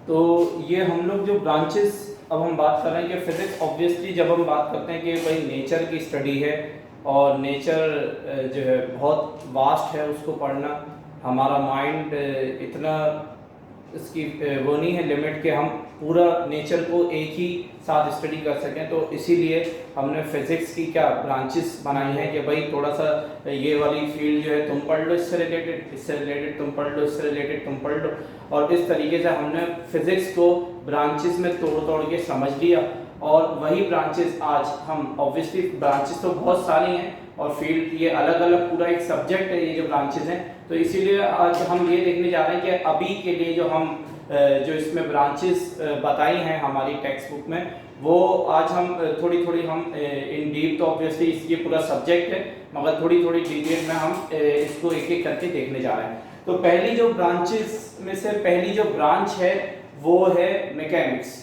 तो ये हम लोग जो ब्रांचेस अब हम बात कर रहे हैं कि फिजिक्स ऑब्वियसली जब हम बात करते हैं कि भाई नेचर की स्टडी है और नेचर जो है बहुत वास्ट है, उसको पढ़ना हमारा माइंड इतना इसकी वो नहीं है लिमिट कि हम पूरा नेचर को एक ही साथ स्टडी कर सकें। तो इसीलिए हमने फिज़िक्स की क्या ब्रांचेस बनाई हैं कि भाई थोड़ा सा ये वाली फील्ड जो है तुम पढ़ लो, इससे रिलेटेड तुम पढ़ लो, इससे रिलेटेड तुम पढ़ लो, और इस तरीके से हमने फिज़िक्स को ब्रांचेस में तोड़ तोड़ के समझ लिया। और वही ब्रांचेस आज हम ऑब्वियसली ब्रांचेस तो बहुत सारी हैं और फील्ड ये अलग अलग पूरा एक सब्जेक्ट है ये जो ब्रांचेस हैं। तो इसीलिए आज हम ये देखने जा रहे हैं कि अभी के लिए जो हम जो इसमें ब्रांचेस बताई हैं हमारी टेक्स्ट बुक में, वो आज हम थोड़ी थोड़ी हम इन डीप, तो ऑब्वियसली इसकी पूरा सब्जेक्ट है मगर थोड़ी थोड़ी डिटेल में हम इसको एक एक करके देखने जा रहे हैं। तो पहली जो ब्रांचेस में से पहली जो ब्रांच है वो है मैकेनिक्स,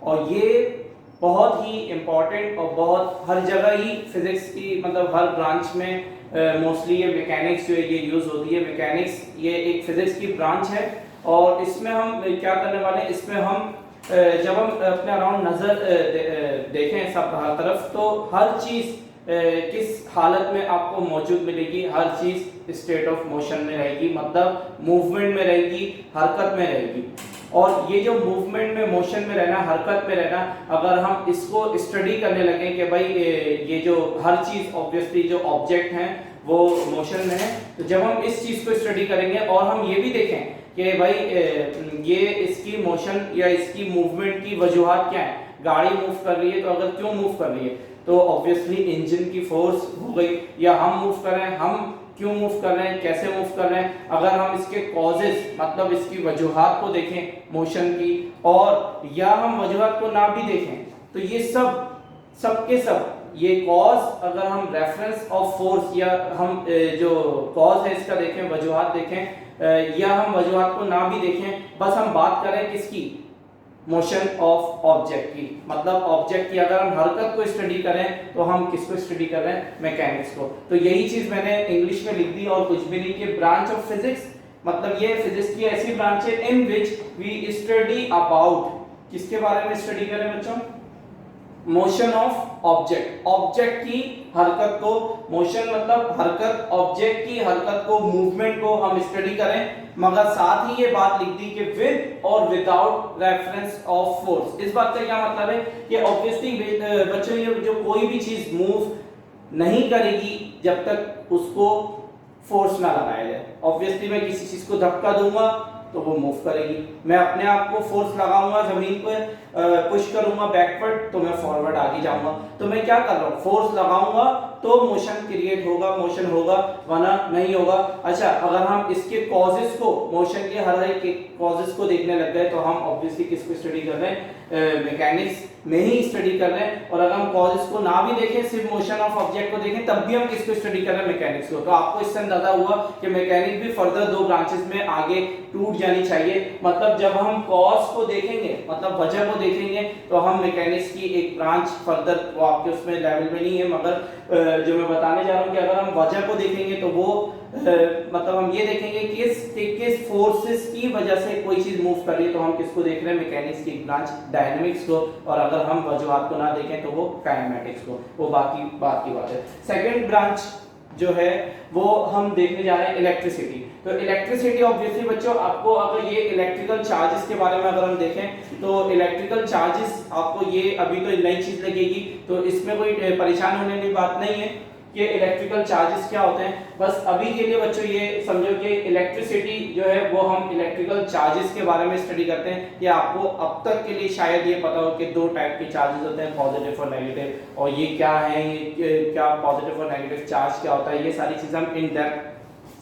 और ये बहुत ही इम्पॉर्टेंट और बहुत हर जगह ही फिजिक्स की मतलब हर ब्रांच में मोस्टली ये मैकेनिक्स जो है ये यूज़ होती है। मैकेनिक्स ये एक फिजिक्स की ब्रांच है और इसमें हम क्या करने वाले हैं, इसमें हम जब हम अपने अराउंड नज़र देखें सब हर तरफ, तो हर चीज़ किस हालत में आपको मौजूद मिलेगी, हर चीज़ स्टेट ऑफ मोशन में रहेगी, मतलब मूवमेंट में रहेगी, हरकत में रहेगी। और ये जो मूवमेंट में, मोशन में रहना, हरकत में रहना, अगर हम इसको स्टडी करने लगे कि भाई ये जो हर चीज़ ऑब्वियसली जो ऑब्जेक्ट हैं वो मोशन में है, तो जब हम इस चीज़ को स्टडी करेंगे और हम ये भी देखें कि भाई ये इसकी मोशन या इसकी मूवमेंट की वजूहात क्या है, गाड़ी मूव कर रही है तो अगर क्यों मूव कर रही है, तो ऑब्वियसली इंजन की फोर्स हो गई, या हम मूव कर रहे हैं, हम क्यों मूव कर रहे हैं, कैसे मूव कर रहे हैं। अगर हम इसके कॉजेज मतलब इसकी वजूहात को देखें मोशन की, और या हम वजूहात को ना भी देखें, तो ये सब के सब ये कॉज, अगर हम रेफरेंस ऑफ फोर्स या हम जो कॉज है इसका देखें, वजूहात देखें, या हम वजूहात को ना भी देखें, बस हम बात करें किसकी, मोशन ऑफ ऑब्जेक्ट की, मतलब ऑब्जेक्ट की अगर हम हरकत को स्टडी करें तो हम किसको स्टडी कर रहे हैं, मैकेनिक्स को। तो यही चीज मैंने इंग्लिश में लिख दी और कुछ भी नहीं, कि ब्रांच ऑफ फिजिक्स, मतलब ये फिजिक्स की ऐसी ब्रांच है इन विच वी स्टडी अबाउट, किसके बारे में स्टडी करें बच्चों, मोशन ऑफ ऑब्जेक्ट, ऑब्जेक्ट की हरकत को, मोशन मतलब हरकत, ऑब्जेक्ट की हरकत को, मूवमेंट को हम स्टडी करें, मगर साथ ही ये बात लिख दी कि विद और विदाउट रेफरेंस ऑफ फोर्स। इस बात का क्या मतलब है कि ऑब्वियसली बच्चों ये जो कोई भी चीज मूव नहीं करेगी जब तक उसको फोर्स ना लगाया जाए। ऑब्वियसली मैं किसी चीज को धक्का दूंगा तो वो मूव करेगी, मैं अपने आप को फोर्स लगाऊंगा जमीन पर, पुश करूंगा बैकवर्ड तो मैं फॉरवर्ड आगे जाऊंगा। तो मैं क्या कर रहा हूँ, फोर्स लगाऊंगा तो मोशन क्रिएट होगा, मोशन होगा, वरना नहीं होगा। अच्छा, अगर हम इसके कॉजेस को, मोशन के हर एक कॉजेस को देखने लग गए तो हम ऑब्वियसली किसको स्टडी कर रहे हैं, मैकेनिक्स में ही स्टडी कर रहे हैं। और अगर हम कॉजेस को ना भी देखें, सिर्फ मोशन ऑफ ऑब्जेक्ट को देखें, तब भी हम किसको स्टडी कर रहे हैं, मैकेनिक्स को। तो आपको इससे अंदाजा हुआ कि मैकेनिक्स भी फर्दर दो ब्रांचेस में आगे टूट जानी चाहिए। मतलब जब हम कॉज को देखेंगे, मतलब वजह को देखेंगे, तो हम मैकेनिक्स की एक ब्रांच फर्दर, वो आपके उसमें लेवल में नहीं है, मगर जो मैं बताने जा रहा हूँ कि अगर हम वजह को देखेंगे तो वो मतलब हम ये देखेंगे कि किस फोर्सेस की वजह से कोई चीज मूव कर रही है, तो हम किसको देख रहे हैं, मैकेनिक्स की ब्रांच डायनामिक्स को। और अगर हम वजूहात को ना देखें तो वो काइनेमेटिक्स को, वो बाकी बात की बात है। सेकंड ब्रांच जो है वो हम देखने जा रहे हैं इलेक्ट्रिसिटी। तो इलेक्ट्रिसिटी ऑब्वियसली बच्चों, आपको अगर ये इलेक्ट्रिकल चार्जेस के बारे में अगर हम देखें तो इलेक्ट्रिकल चार्जेस आपको ये अभी तो नई चीज लगेगी, तो इसमें कोई परेशान होने की बात नहीं है कि इलेक्ट्रिकल चार्जेस क्या होते हैं। बस अभी के लिए बच्चों ये समझो कि इलेक्ट्रिसिटी जो है वो हम इलेक्ट्रिकल चार्जेस के बारे में स्टडी करते हैं। ये आपको अब तक के लिए शायद ये पता हो कि दो टाइप के चार्जेस होते हैं, पॉजिटिव और नेगेटिव, और ये क्या है, ये क्या पॉजिटिव और नेगेटिव चार्ज क्या होता है, ये सारी चीज़ें हम इन डेप्थ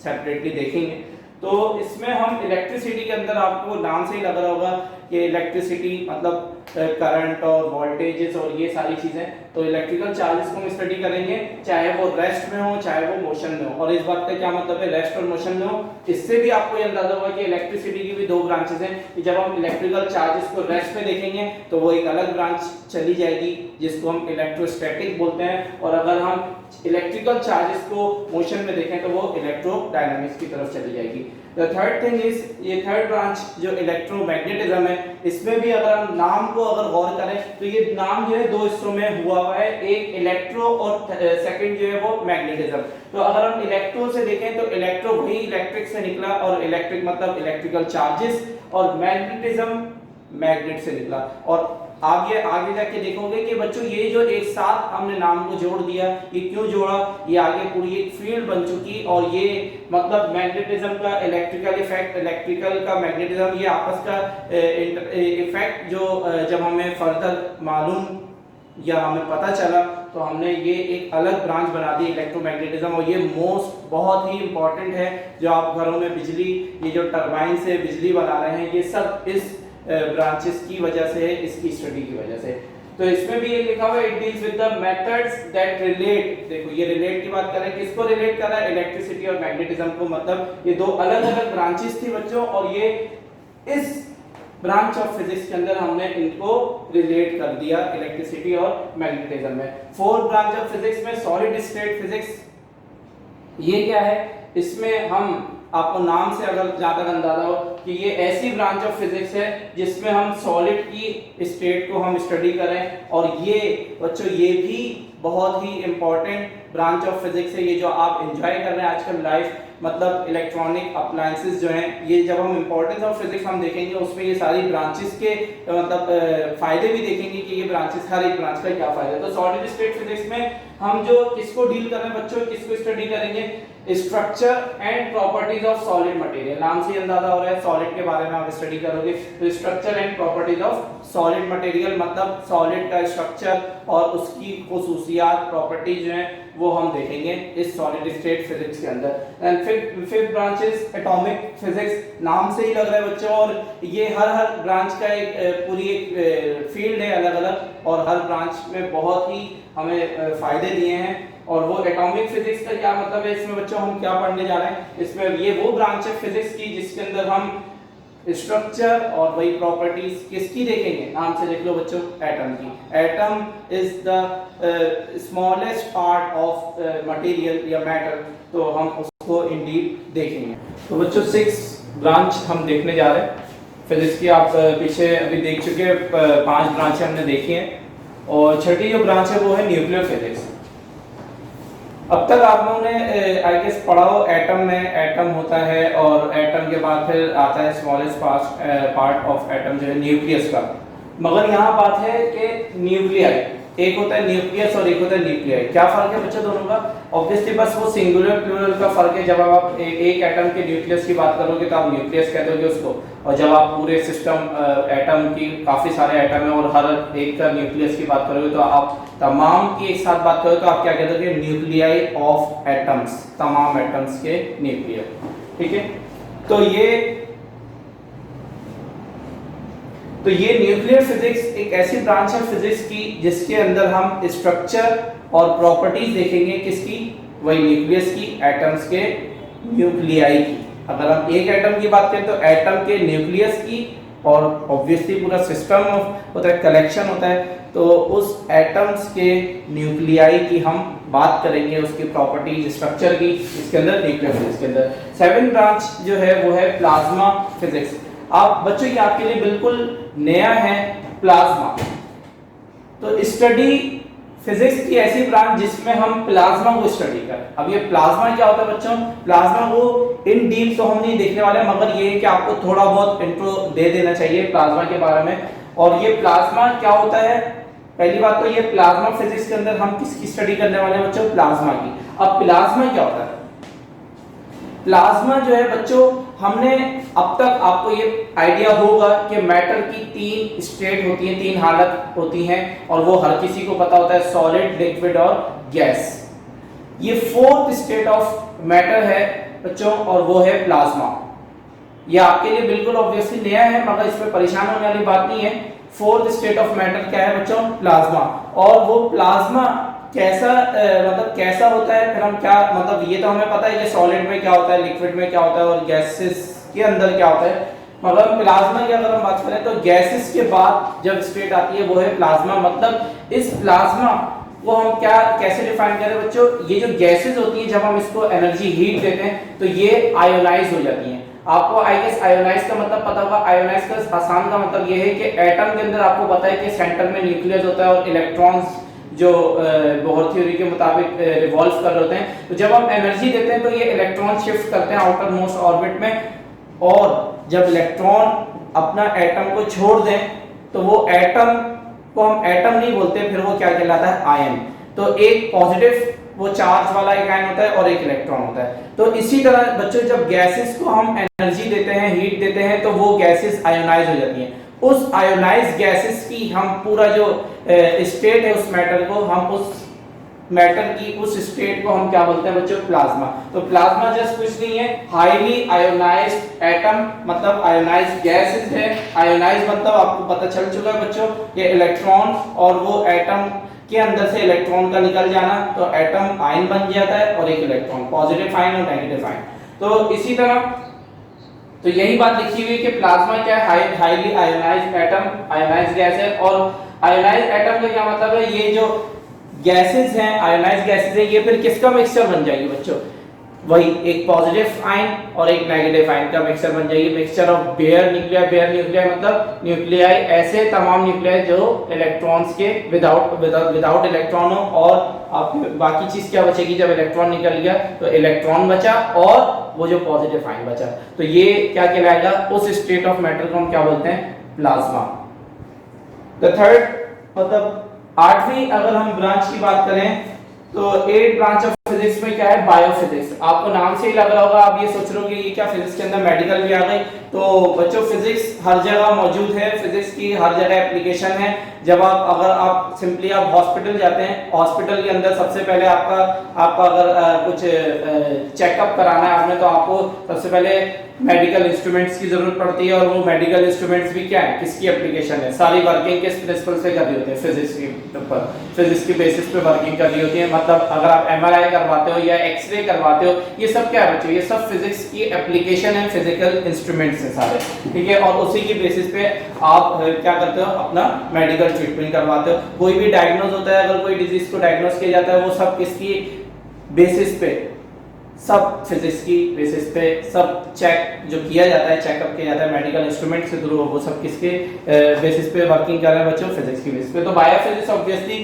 सेपरेटली देखेंगे। तो इसमें हम इलेक्ट्रिसिटी के अंदर, आपको नाम से ही लग रहा होगा कि इलेक्ट्रिसिटी मतलब करंट और वोल्टेजेस और ये सारी चीजें, तो इलेक्ट्रिकल चार्जेस को हम स्टडी करेंगे, चाहे वो रेस्ट में हो चाहे वो मोशन में हो। और इस बात का क्या मतलब है, रेस्ट और मोशन में हो, इससे भी आपको ये अंदाजा होगा कि इलेक्ट्रिसिटी की भी दो ब्रांचेस हैं कि जब हम इलेक्ट्रिकल चार्जेस को रेस्ट में देखेंगे तो वो एक अलग ब्रांच चली जाएगी जिसको हम इलेक्ट्रोस्टैटिक बोलते हैं, और अगर हम इलेक्ट्रिकल चार्जेस को मोशन में देखें तो वो इलेक्ट्रोडायनामिक्स की तरफ चली जाएगी। द थर्ड थिंग इज, ये थर्ड ब्रांच जो इलेक्ट्रोमैग्नेटिज्म है, इसमें भी अगर हम नाम को अगर गौर करें तो ये नाम जो है दो हिस्सों में हुआ है, एक इलेक्ट्रो और सेकंड जो है वो मैग्नेटिज्म। तो अगर हम इलेक्ट्रो से देखें तो इलेक्ट्रो वही इलेक्ट्रिक से निकला, और इलेक्ट्रिक मतलब इलेक्ट्रिकल चार्जेस, और मैग्नेटिज्म मैग्नेट से निकला। और आगे जाके देखोगे कि बच्चों ये जो एक साथ हमने नाम को जोड़ दिया, ये क्यों जोड़ा, ये आगे पूरी एक फील्ड बन चुकी, और ये मतलब मैग्नेटिज्म का इलेक्ट्रिकल इफेक्ट, इलेक्ट्रिकल का मैग्नेटिज्म, ये आपस का इफेक्ट जो जब हमें फर्दर मालूम या हमें पता चला तो हमने ये एक अलग ब्रांच बना दी इलेक्ट्रोमैग्नेटिज्म। और ये बहुत ही इंपॉर्टेंट है, जो आप घरों में बिजली, ये जो टरबाइन से बिजली बना रहे हैं, ये सब इस ब्रांचेस की वजह से है, इसकी स्टडी की वजह से। तो इसमें भी ये लिखा हुआ है, it deals with the methods that relate. देखो ये रिलेट की बात कर रहे हैं, किसको रिलेट कर रहा है, इलेक्ट्रिसिटी और मैग्नेटिज्म को। मतलब ये दो अलग-अलग ब्रांचेस थी बच्चों, और ये इस ब्रांच ऑफ फिजिक्स के अंदर हमने इनको रिलेट कर दिया इलेक्ट्रिसिटी और मैग्नेटिज्म में। फोर्थ ब्रांच ऑफ फिजिक्स में सॉलिड स्टेट फिजिक्स, ये क्या है, इसमें हम आपको नाम से अगर जहां तक अंदाजा हो कि ये ऐसी ब्रांच ऑफ फिजिक्स है जिसमें हम सॉलिड की स्टेट को हम स्टडी करें। और ये बच्चों ये भी बहुत ही इंपॉर्टेंट ब्रांच ऑफ फिजिक्स है, ये जो आप एंजॉय कर रहे हैं आजकल लाइफ, मतलब इलेक्ट्रॉनिक अप्लायंसेस जो हैं, ये जब हम इंपॉर्टेंस ऑफ फिजिक्स हम देखेंगे उसमें ये सारी ब्रांचेस के मतलब फायदे भी देखेंगे कि ये ब्रांचेस, हर एक ब्रांच का क्या फायदा है। तो सॉलिड स्टेट फिजिक्स में हम जो किसको डील कर रहे हैं बच्चों, किसको स्टडी करेंगे, structure and properties of solid material. नाम से अंदाजा हो रहा है सॉलिड के बारे में आप स्टडी करोगे, तो structure and properties of solid material मतलब सॉलिड का स्ट्रक्चर और उसकी खुसूसियात, प्रॉपर्टीज जो हैं वो हम देखेंगे इस सॉलिड स्टेट फिजिक्स के अंदर। And fifth branch is atomic physics. नाम से ही लग रहा है बच्चों, और ये हर ब्रांच का एक पूरी एक फील्ड है अलग अलग, और हर ब्रांच में बहुत ही हमें फायदे दिए हैं। और वो एटॉमिक फिजिक्स का क्या मतलब है, इसमें बच्चों हम क्या पढ़ने जा रहे हैं, इसमें ये वो ब्रांच है फिजिक्स की जिसके अंदर हम स्ट्रक्चर और वही प्रॉपर्टीज किसकी देखेंगे, नाम से देख लो बच्चों, एटम की। Atom is the smallest part of material या मैटर, तो हम उसको इन डीप देखेंगे। तो बच्चों 6 ब्रांच हम देखने जा रहे हैं फिजिक्स की। आप पीछे अभी देख चुके हैं, 5 ब्रांचें हमने देखी हैं, और छठी जो ब्रांच है वो है न्यूक्लियर फिजिक्स। अब तक आप लोगों ने आई गेस पढ़ा हो एटम में, एटम होता है और एटम के बाद फिर आता है स्मॉलेस्ट पार्ट ऑफ एटम जो है न्यूक्लियस का। मगर यहाँ बात है कि न्यूक्लियाई, एक होता है न्यूक्लियस और एक होता है न्यूक्लियाई। क्या फर्क है बच्चों दोनों का, ऑब्वियसली बस वो सिंगुलर प्लूरल का फर्क है। जब आप एक एटम के न्यूक्लियस की बात करोगे तो आप न्यूक्लियस कह दोगे उसको, और जब आप पूरे सिस्टम एटम की काफी सारे एटम है और हर एक का न्यूक्लियस की बात करोगे तो आप तमाम की एक साथ बात करोगे तो आप क्या कह दोगे, न्यूक्लियाई ऑफ एटम्स, तमाम एटम्स के न्यूक्लियर। ठीक है, तो ये न्यूक्लियर फिजिक्स एक ऐसी ब्रांच है फिजिक्स की जिसके अंदर हम स्ट्रक्चर और प्रॉपर्टीज देखेंगे, किसकी, वही न्यूक्लियस की, एटम्स के न्यूक्लियाई की। अगर हम एक एटम की बात करें तो एटम के न्यूक्लियस की, और ऑब्वियसली पूरा सिस्टम होता है, कलेक्शन होता है, तो उस एटम्स के न्यूक्लियाई की हम बात करेंगे, उसकी प्रॉपर्टीज, स्ट्रक्चर की, इसके अंदर न्यूक्लियर फिजिक्स के अंदर। 7th ब्रांच जो है वो है प्लाज्मा फिजिक्स। आप बच्चों ये आपके लिए बिल्कुल नया है प्लाज्मा, तो स्टडी फिजिक्स की ऐसी ब्रांच जिसमें हम प्लाज्मा को स्टडी करें। अब ये प्लाज्मा क्या होता है बच्चों, प्लाज्मा को इन डीप तो हम नहीं देखने वाले, मगर ये है कि आपको थोड़ा बहुत इंट्रो दे देना चाहिए प्लाज्मा के बारे में। और ये प्लाज्मा क्या होता है, पहली बात तो ये प्लाज्मा फिजिक्स के अंदर हम किसकी स्टडी करने वाले हैं बच्चों, प्लाज्मा की। अब प्लाज्मा क्या होता है, प्लाज्मा जो है बच्चों, हमने अब तक आपको ये आइडिया होगा कि मैटर की 3 स्टेट होती हैं, 3 हालत होती हैं, और वो हर किसी को पता होता है, सॉलिड, लिक्विड और गैस। ये 4th स्टेट ऑफ मैटर है बच्चों, और वो है प्लाज्मा। ये आपके लिए बिल्कुल ऑब्वियसली नया है, मगर इसमें परेशान होने वाली बात नहीं है। 4th स्टेट ऑफ मैटर क्या है बच्चों, प्लाज्मा। और वो प्लाज्मा कैसा मतलब कैसा होता है, फिर हम क्या मतलब, ये तो हमें पता है कि सॉलिड में क्या होता है, लिक्विड में क्या होता है और गैसेस के अंदर क्या होता है, मगर प्लाज्मा की अगर हम बात करें तो गैसेस के बाद जब स्टेट आती है वो है प्लाज्मा। मतलब इस प्लाज्मा वो हम क्या कैसे डिफाइन करें बच्चों, ये जो गैसेस होती हैं जब हम इसको एनर्जी हीट देते हैं तो ये आयोनाइज हो जाती हैं। आपको आई गेस आयोनाइज का मतलब पता होगा। आयोनाइज का आसान का मतलब ये है कि एटम के अंदर आपको पता है कि सेंटर में न्यूक्लियस होता है और इलेक्ट्रॉन्स जो बोहर थ्योरी के मुताबिक रिवॉल्व कर रहे होते हैं। तो जब हम एनर्जी देते हैं तो ये इलेक्ट्रॉन शिफ्ट करते हैं आउटर मोस्ट ऑर्बिट में, और जब इलेक्ट्रॉन अपना एटम को छोड़ दें तो वो एटम को हम एटम नहीं बोलते, फिर वो क्या कहलाता है, आयन। तो एक पॉजिटिव वो चार्ज वाला एक आयन होता है और एक इलेक्ट्रॉन होता है। तो इसी तरह बच्चों जब गैसेस को हम एनर्जी देते हैं, हीट देते हैं, तो वो गैसेस आयोनाइज हो जाती हैं। उस आयोनाइज गैसेस की हम पूरा जो स्टेट है उस मैटर को, हम उस मैटर की उस स्टेट को हम क्या बोलते हैं बच्चों, प्लाज्मा। तो प्लाज्मा जस्ट कुछ नहीं है, हाईली आयोनाइज्ड एटम, मतलब आयोनाइज्ड गैसेस है। आयोनाइज मतलब आपको पता चल चुका है बच्चों, ये इलेक्ट्रॉन और वो एटम के अंदर से इलेक्ट्रॉन का निकल जाना, तो एटम आयन बन जाता है और एक इलेक्ट्रॉन, पॉजिटिव आयन और नेगेटिव आयन। तो इसी तरह तो यही बात लिखी हुई है कि प्लाज्मा क्या है, highly ionised atom, ionised gas है। और आयोनाइज्ड एटम का क्या मतलब है, ये जो गैसेस हैं, आयोनाइज्ड गैसेस हैं, ये फिर किसका मिक्सचर बन जाएगी बच्चों, वही एक पॉजिटिव आयन और एक नेगेटिव आयन का मिक्सचर बन जाएगी। Mixture of bare nuclei. Bare nuclei मतलब न्यूक्लियाई ऐसे तमाम न्यूक्लियाई जो इलेक्ट्रॉन्स के विदाउट इलेक्ट्रॉन हो, और आपकी बाकी चीज क्या बचेगी, जब इलेक्ट्रॉन निकल गया तो इलेक्ट्रॉन बचा और वो जो पॉजिटिव आयन बचा। तो ये क्या कहलाएगा, उस स्टेट ऑफ मैटर को हम क्या बोलते हैं, प्लाज्मा। द थर्ड मतलब आठवीं अगर हम ब्रांच की बात करें तो 8 ब्रांच ऑफ फिजिक्स में क्या है, बायोफिजिक्स। आपको नाम से ही लग रहा होगा, आप ये सोच रहे हो कि ये क्या फिजिक्स के अंदर मेडिकल भी आ गई। तो बच्चों फिजिक्स हर जगह मौजूद है, फिजिक्स की हर जगह एप्लीकेशन है। जब अगर आप सिंपली आप हॉस्पिटल जाते हैं, हॉस्पिटल के अंदर सबसे पहले आपका अगर कुछ चेकअप कराना है आपने, तो आपको सबसे पहले मेडिकल इंस्ट्रूमेंट्स की जरूरत पड़ती है। और वो मेडिकल इंस्ट्रूमेंट्स भी क्या है, किसकी एप्लीकेशन है, सारी वर्किंग किस प्रिंसिपल से कर रही होती है, फिजिक्स के ऊपर, फिजिक्स की बेसिस पे वर्किंग कर रही होती है। मतलब अगर आप एमआरआई करवाते हो या एक्सरे करवाते हो, ये सब क्या है बच्चों, ये सब फिजिक्स की एप्लीकेशन है, फिजिकल इंस्ट्रूमेंट्स हैं सारे, ठीक है। और उसी की बेसिस पे आप क्या करते हो, अपना मेडिकल ट्रीटमेंट करवाते हो। कोई भी डायग्नोज होता है, अगर कोई डिजीज को डायग्नोज किया जाता है, वो सब किसकी बेसिस पे, सब फिजिक्स की बेसिस पे, सब चेक जो किया जाता है, चेकअप किया जाता है मेडिकल इंस्ट्रूमेंट के थ्रू, वो सब किसके बेसिस पे वर्किंग कर रहे हैं बच्चों, फिजिक्स की बेसिस पे। तो बायोफिजिक्स ऑब्वियसली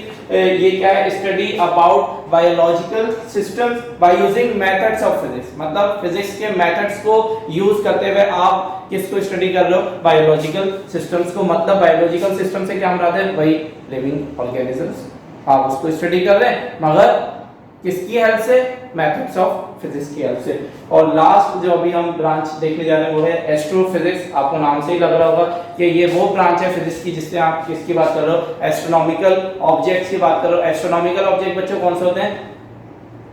ये क्या है, study about biological systems by using methods of physics. मतलब फिजिक्स के मेथड्स को यूज करते हुए आप किसको स्टडी कर रहे हो, बायोलॉजिकल सिस्टम्स को। मतलब बायोलॉजिकल सिस्टम से क्या मुराद है, वही लिविंग ऑर्गेनिजम्स, आप उसको स्टडी कर रहे हैं, मगर किसकी हेल्प से, मेथड्स ऑफ फिजिक्स की हेल्प से। और लास्ट जो अभी हम ब्रांच देखने जा रहे हैं वो है एस्ट्रोफिजिक्स। आपको नाम से ही लग रहा होगा कि ये वो ब्रांच है फिजिक्स की जिससे आप किसकी बात कर रहे हो, एस्ट्रोनॉमिकल ऑब्जेक्ट्स की बात कर रहे हो। एस्ट्रोनॉमिकल ऑब्जेक्ट बच्चों कौन से होते हैं,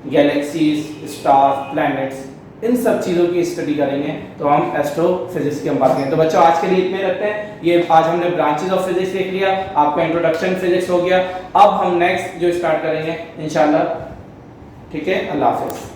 गैलेक्सीज, स्टार्स, प्लैनेट्स, इन सब चीजों की स्टडी करेंगे तो हम एस्ट्रोफिजिक्स की हम बात करेंगे। तो बच्चों आज के लिए इतने रखते हैं। ये आज हमने ब्रांचेस ऑफ फिजिक्स देख लिया, आपका इंट्रोडक्शन फिजिक्स हो गया। अब हम नेक्स्ट जो स्टार्ट करेंगे इंशाल्लाह, ठीक है। अल्लाह हाफिज़।